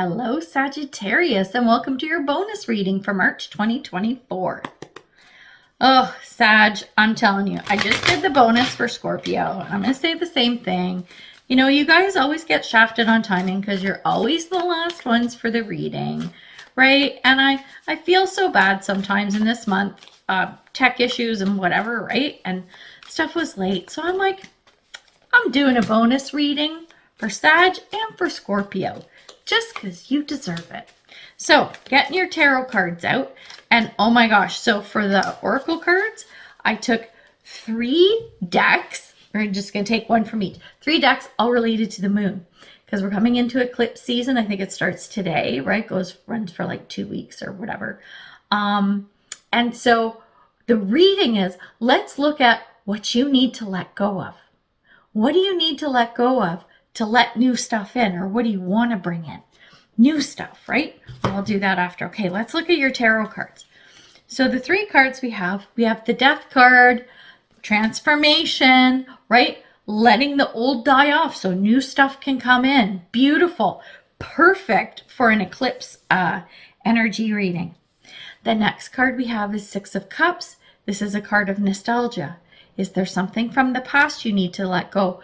Hello, Sagittarius, and welcome to your bonus reading for March 2024. Oh, Sag, I'm telling you, I just did the bonus for Scorpio. I'm going to say the same thing. You know, you guys always get shafted on timing because you're always the last ones for the reading, right? And I feel so bad sometimes in this month, tech issues and whatever, right? And stuff was late. So I'm like, I'm doing a bonus reading for Sag and for Scorpio, just because you deserve it. So getting your tarot cards out, and oh my gosh, so for the oracle cards, I took 3 decks. We're just going to take one from each. 3 decks all related to the moon, because we're coming into eclipse season. I think it starts today, right? Runs for like 2 weeks or whatever. And so the reading is, let's look at what you need to let go of. What do you need to let go of to let new stuff in? Or what do you want to bring in? New stuff, right? I'll do that after. Okay, let's look at your tarot cards. So the 3 cards we have the Death card, transformation, right? Letting the old die off so new stuff can come in. Beautiful. Perfect for an eclipse energy reading. The next card we have is 6 of Cups. This is a card of nostalgia. Is there something from the past you need to let go?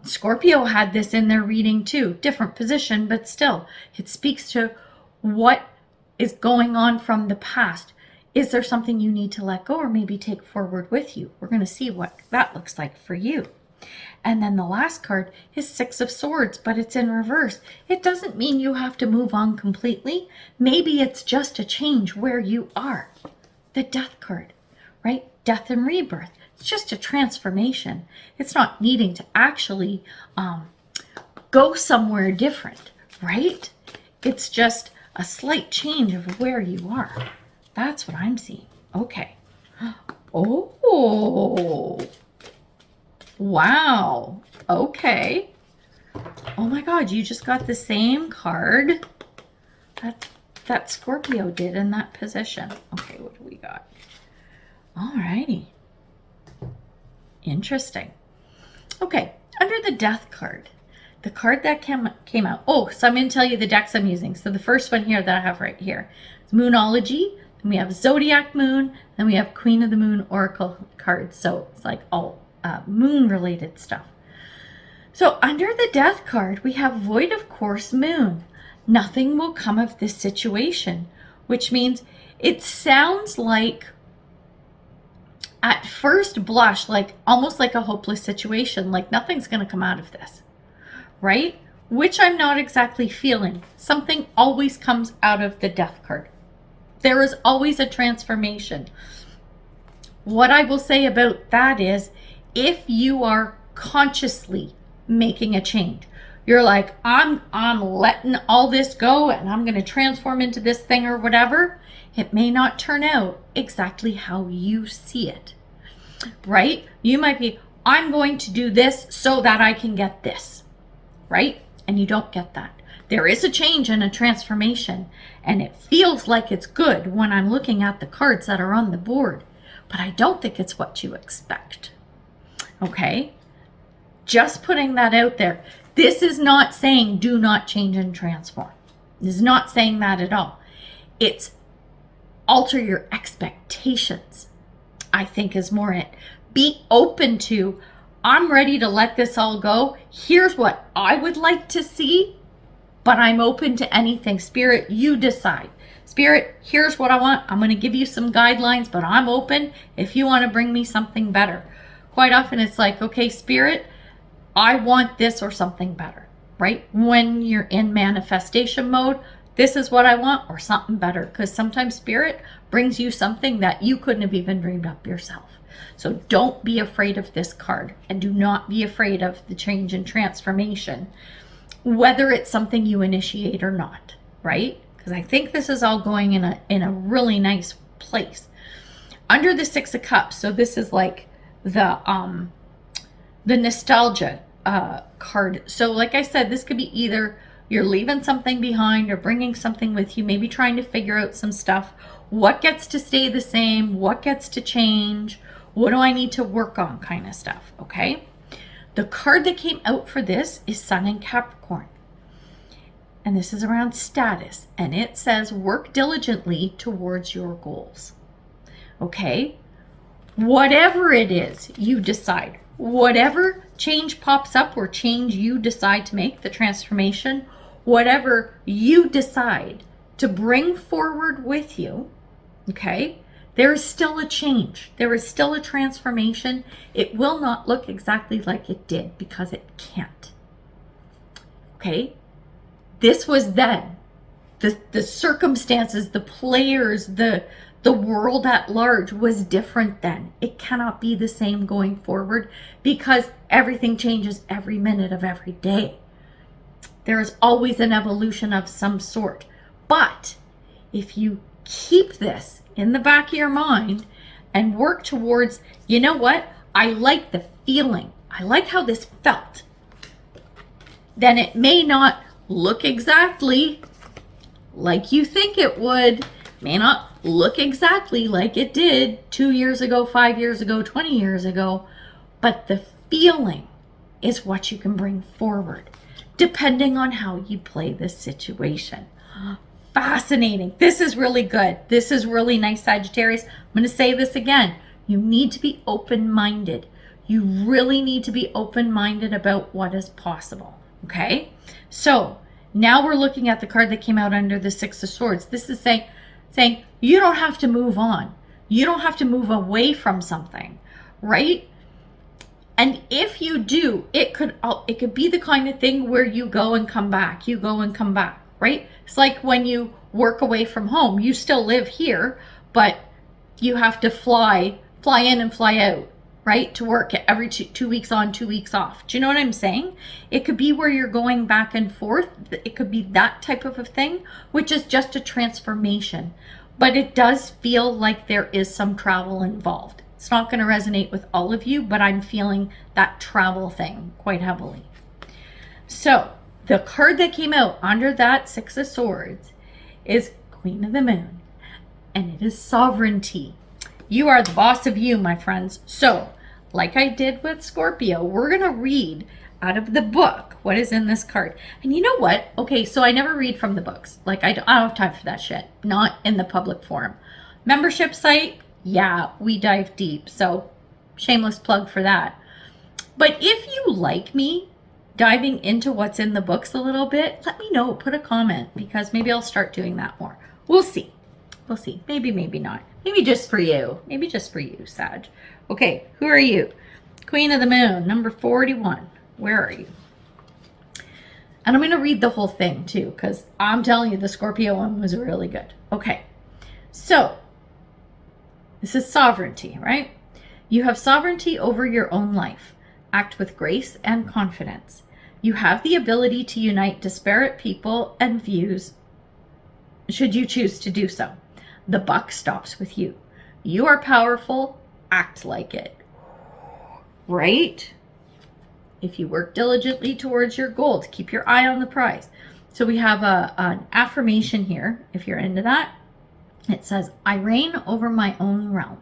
Scorpio had this in their reading too. Different position, but still, it speaks to what is going on from the past. Is there something you need to let go or maybe take forward with you? We're going to see what that looks like for you. And then the last card is 6 of Swords, but it's in reverse. It doesn't mean you have to move on completely. Maybe it's just a change where you are. The Death card, right? Death and rebirth. It's just a transformation. It's not needing to actually go somewhere different, right? It's just a slight change of where you are. That's what I'm seeing. Okay. Oh, wow. Okay. Oh my God, you just got the same card that Scorpio did in that position. Okay, what do we got? All righty. Interesting. Okay, under the Death card, the card that came out. Oh, so I'm going to tell you the decks I'm using. So the first one here that I have right here is Moonology. Then we have Zodiac Moon. Then we have Queen of the Moon Oracle cards. So it's like all moon related stuff. So under the Death card, we have Void of Course Moon. Nothing will come of this situation, which means it sounds like, at first blush, like almost like a hopeless situation, like nothing's going to come out of this, right? Which I'm not exactly feeling. Something always comes out of the Death card. There is always a transformation. What I will say about that is, if you are consciously making a change, you're like, I'm letting all this go and I'm going to transform into this thing or whatever, it may not turn out exactly how you see it, right? You might be, I'm going to do this so that I can get this, right? And you don't get that. There is a change and a transformation, and it feels like it's good when I'm looking at the cards that are on the board, but I don't think it's what you expect, okay? Just putting that out there. This is not saying do not change and transform. This is not saying that at all. It's alter your expectations, I think, is more it. Be open to, I'm ready to let this all go. Here's what I would like to see, but I'm open to anything. Spirit, you decide. Spirit, here's what I want. I'm going to give you some guidelines, but I'm open if you want to bring me something better. Quite often it's like, okay, Spirit, I want this or something better, right? When you're in manifestation mode, this is what I want or something better, because sometimes Spirit brings you something that you couldn't have even dreamed up yourself. So don't be afraid of this card, and do not be afraid of the change and transformation, whether it's something you initiate or not, right? Because I think this is all going in a really nice place. Under the 6 of Cups, so this is like the nostalgia card. So like I said, this could be either you're leaving something behind or bringing something with you, maybe trying to figure out some stuff. What gets to stay the same? What gets to change? What do I need to work on, kind of stuff, okay? The card that came out for this is Sun in Capricorn. and this is around status, and it says work diligently towards your goals. Okay? Whatever it is you decide, whatever change pops up or change you decide to make, the transformation, whatever you decide to bring forward with you, okay, there is still a change. There is still a transformation. It will not look exactly like it did because it can't. Okay? This was then. The circumstances, the players, the world at large was different then. It cannot be the same going forward because everything changes every minute of every day. There is always an evolution of some sort. But if you keep this in the back of your mind and work towards, you know what? I like the feeling. I like how this felt. Then it may not look exactly like you think it would. May not look exactly like it did 2 years ago, 5 years ago, 20 years ago. But the feeling is what you can bring forward, depending on how you play this situation. Fascinating. This is really good. This is really nice, Sagittarius. I'm going to say this again. You need to be open-minded. You really need to be open-minded about what is possible. Okay? So now we're looking at the card that came out under the Six of Swords. This is saying you don't have to move on. You don't have to move away from something, right? And if you do, it could be the kind of thing where you go and come back. You go and come back, right? It's like when you work away from home. You still live here, but you have to fly in and fly out, right? To work every 2 weeks on, 2 weeks off. Do you know what I'm saying? It could be where you're going back and forth. It could be that type of a thing, which is just a transformation. But it does feel like there is some travel involved. It's not going to resonate with all of you, but I'm feeling that travel thing quite heavily. So the card that came out under that Six of Swords is Queen of the Moon, and it is sovereignty. You are the boss of you, my friends. So like I did with Scorpio, we're going to read out of the book what is in this card. And you know what? Okay, so I never read from the books. Like I don't have time for that shit. Not in the public forum. Membership site, yeah, we dive deep. So shameless plug for that. But if you like me diving into what's in the books a little bit, let me know. Put a comment because maybe I'll start doing that more. We'll see. We'll see. Maybe, maybe not. Maybe just for you. Maybe just for you, Sag. Okay, who are you? Queen of the Moon, number 41. Where are you? And I'm going to read the whole thing too, because I'm telling you, the Scorpio one was really good. Okay, so this is sovereignty, right? You have sovereignty over your own life. Act with grace and confidence. You have the ability to unite disparate people and views should you choose to do so. The buck stops with you. You are powerful. Act like it. Right? If you work diligently towards your goal, to keep your eye on the prize. So we have an affirmation here, if you're into that. It says, I reign over my own realm.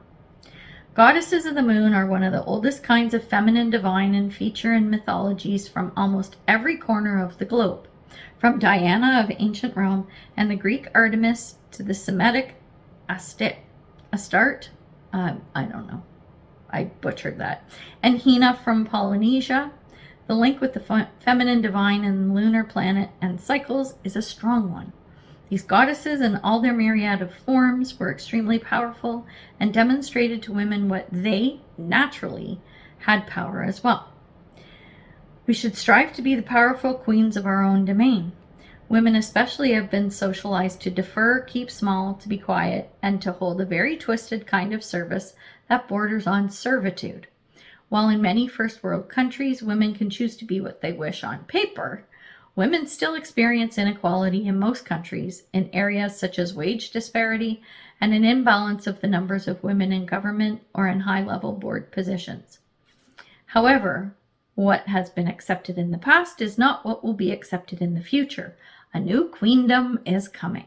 Goddesses of the moon are one of the oldest kinds of feminine divine and feature in mythologies from almost every corner of the globe. From Diana of ancient Rome and the Greek Artemis to the Semitic Astarte, I don't know, I butchered that, and Hina from Polynesia. The link with the feminine divine and lunar planet and cycles is a strong one. These goddesses in all their myriad of forms were extremely powerful and demonstrated to women what they naturally had power as well. We should strive to be the powerful queens of our own domain. Women especially have been socialized to defer, keep small, to be quiet, and to hold a very twisted kind of service that borders on servitude. While in many first world countries, women can choose to be what they wish on paper, women still experience inequality in most countries in areas such as wage disparity and an imbalance of the numbers of women in government or in high-level board positions. However, what has been accepted in the past is not what will be accepted in the future. A new queendom is coming.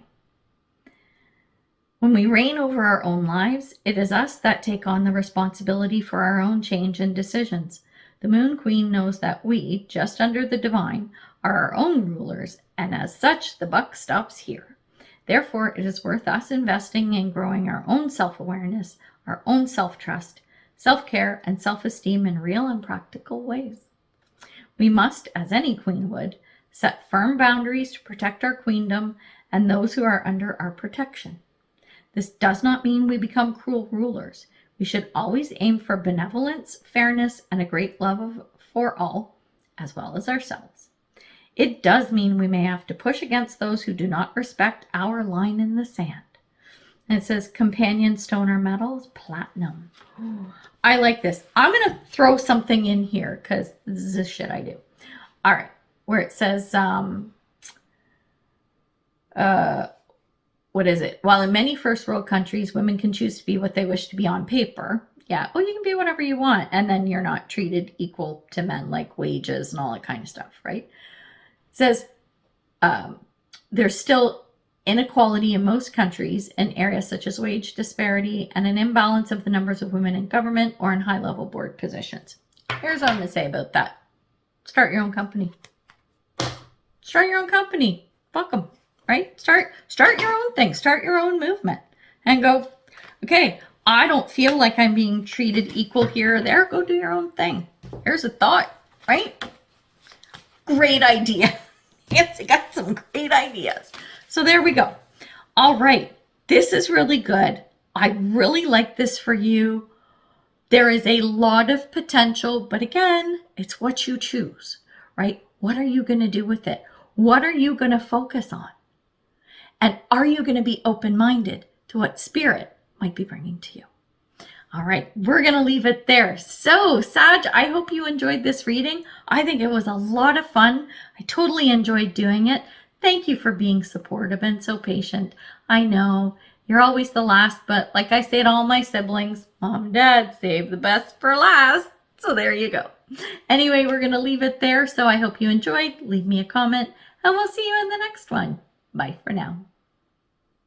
When we reign over our own lives, it is us that take on the responsibility for our own change and decisions. The Moon Queen knows that we, just under the divine, are our own rulers and as such, the buck stops here. Therefore, it is worth us investing in growing our own self-awareness, our own self-trust, self-care, and self-esteem in real and practical ways. We must, as any queen would, set firm boundaries to protect our queendom and those who are under our protection. This does not mean we become cruel rulers. We should always aim for benevolence, fairness, and a great love for all, as well as ourselves. It does mean we may have to push against those who do not respect our line in the sand. And it says companion stone or metals, platinum. I like this. I'm going to throw something in here because this is the shit I do. All right. Where it says, what is it? While in many first world countries, women can choose to be what they wish to be on paper. Yeah. Well, you can be whatever you want. And then you're not treated equal to men, like wages and all that kind of stuff, right? It says, there's still inequality in most countries in areas such as wage disparity and an imbalance of the numbers of women in government or in high-level board positions. Here's what I'm going to say about that. Start your own company. Start your own company. Fuck them, right? Start your own thing. Start your own movement and go, okay, I don't feel like I'm being treated equal here or there. Go do your own thing. Here's a thought, right? Great idea. Nancy got some great ideas. So there we go. All right. This is really good. I really like this for you. There is a lot of potential, but again, it's what you choose, right? What are you going to do with it? What are you going to focus on? And are you going to be open-minded to what spirit might be bringing to you? All right, we're going to leave it there. So, Sag, I hope you enjoyed this reading. I think it was a lot of fun. I totally enjoyed doing it. Thank you for being supportive and so patient. I know you're always the last, but like I say to all my siblings, Mom and Dad, save the best for last. So there you go. Anyway, we're going to leave it there. So I hope you enjoyed. Leave me a comment and we'll see you in the next one. Bye for now.